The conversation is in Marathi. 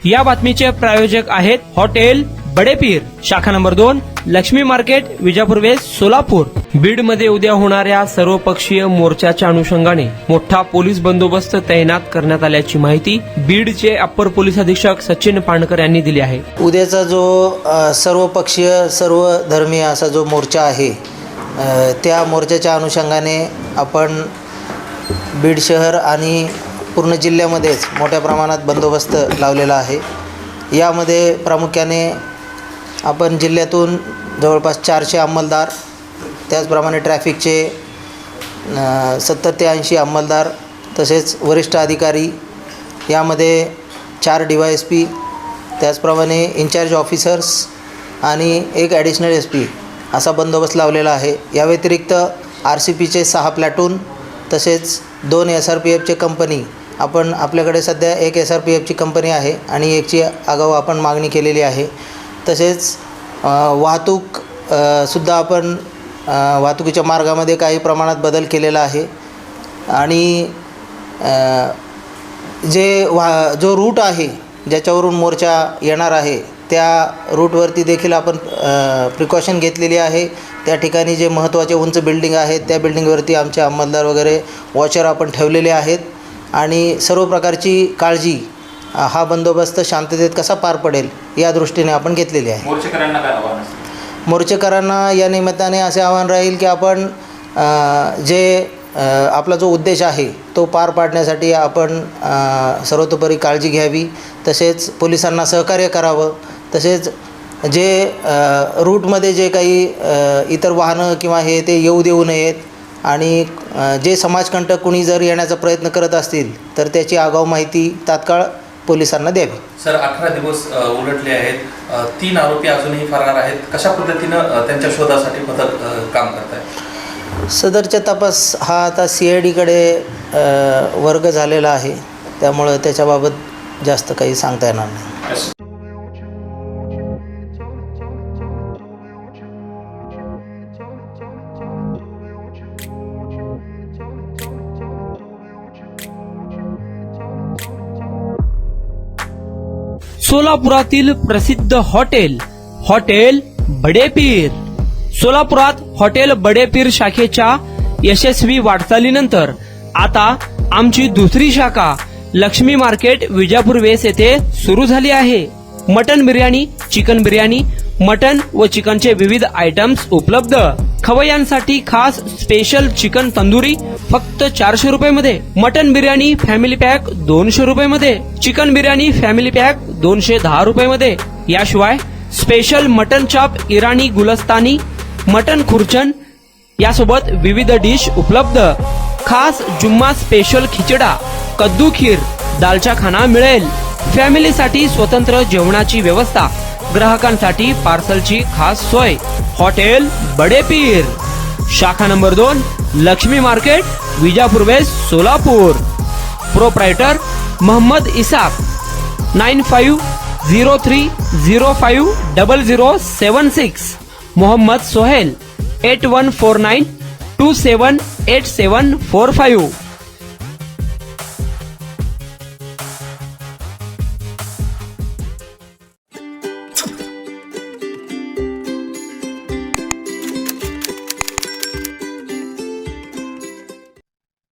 या बातमीचे प्रायोजक आहेत हॉटेल बडेपीर, शाखा number 2, Lakshmi market, Vijapur west, Solapur. Beed मध्ये उद्या होणाऱ्या सर्वपक्षीय मोर्चाच्या अनुषंगाने मोठा पोलीस बंदोबस्त तैनात करण्यात आल्याची माहिती बीडचे अप्पर पोलीस अधीक्षक सचिन पांडकर यांनी दिली आहे. उद्याचा जो सर्वपक्षीय सर्वधर्मीय असा जो मोर्चा आहे, त्या मोर्चाच्या अनुषंगाने आपण बीड शहर आणि पूर्ण जिल्ह्यामध्येच मोठ्या प्रमाणात बंदोबस्त लावलेला आहे. यामध्ये प्रामुख्याने आपण जिल्ह्यातून जवळपास 400 अंमलदार, त्याचप्रमाणे ट्रॅफिकचे 70 ते 80 अंमलदार, तसेच वरिष्ठ अधिकारी, यामध्ये 4 DYSP, त्याचप्रमाणे इन्चार्ज ऑफिसर्स आणि 1 ॲडिशनल SP असा बंदोबस्त लावलेला आहे. या व्यतिरिक्त RCPचे 6 प्लॅटून, तसेच 2 SRPFचे कंपनी. आपण आपल्याकडे सध्या 1 SRPFची कंपनी आहे आणि 1ची आगाऊ आपण मागणी केलेली आहे. तसेच वाहतूक सुद्धा आपण वाहतुकीच्या मार्गामध्ये काही प्रमाणात बदल केलेला आहे आणि जो रूट आहे ज्याच्यावरून मोर्चा येणार आहे त्या रूटवरती देखील आपण प्रिकॉशन घेतलेली आहे. त्या ठिकाणी जे महत्त्वाचे उंच बिल्डिंग आहेत त्या बिल्डिंगवरती आमचे अंमलदार वगैरे वॉचर आपण ठेवलेले आहेत आणि सर्व प्रकारची काळजी हा बंदोबस्त शांततेत कसा पार पडेल या दृष्टीने आपण घेतलेली आहे. मोर्चेकरांना काय आव्हान? मोर्चेकरांना या निमित्ताने असे आव्हान राहील की आपण आपला जो उद्देश आहे तो पार पाडण्यासाठी आपण सर्वतोपरी काळजी घ्यावी, तसेच पोलिसांना सहकार्य करावं, तसेच रूटमध्ये जे काही इतर वाहनं किंवा हे ते येऊ देऊ नयेत आणि जे समाजकंटक कुणी जर येण्याचा प्रयत्न करत असतील तर त्याची आगाऊ माहिती तात्काळ पोलिसांना द्यावी. सर, 18 दिवस उलटले आहेत, 3 आरोपी अजूनही फरार आहेत. कशा पद्धतीनं त्यांच्या शोधासाठी पथक काम करत आहे? सदरचा तपास हा आता CIDकडे वर्ग झालेला आहे, त्यामुळं त्याच्याबाबत जास्त काही सांगता येणार नाही. सोलापुरातील प्रसिद्ध हॉटेल बडेपीर. सोलापुरात हॉटेल बडेपीर शाखेच्या यशस्वी वाटचालीनंतर आता आमची दुसरी शाखा लक्ष्मी मार्केट, विजापूर वेस्ट येथे सुरू झाली आहे. Mutton biryani, chicken biryani, mutton व चिकनचे विविध आयटम्स उपलब्ध. खवय्यांसाठी खास स्पेशल चिकन तंदुरी फक्त 400 रुपये. मटन बिर्याणी फॅमिली पॅक 200 रुपये. चिकन बिर्याणी फॅमिली पॅक 210 रुपये. याशिवाय स्पेशल मटन चाप, इराणी गुलस्तानी, मटन खुर्चन यासोबत विविध डिश उपलब्ध. खास जुम्मा स्पेशल खिचडा, कद्दू खीर, दालचा खाना मिळेल. फॅमिलीसाठी स्वतंत्र जेवणाची व्यवस्था, ग्राहकांसाठी पार्सलची खास सोय. हॉटेल बडेपीर, शाखा number 2, Lakshmi market, Vijapur west, Solapur. Proprietor Mohammed Isaq. 9503050076. Mohammed Sohail. 8149278745.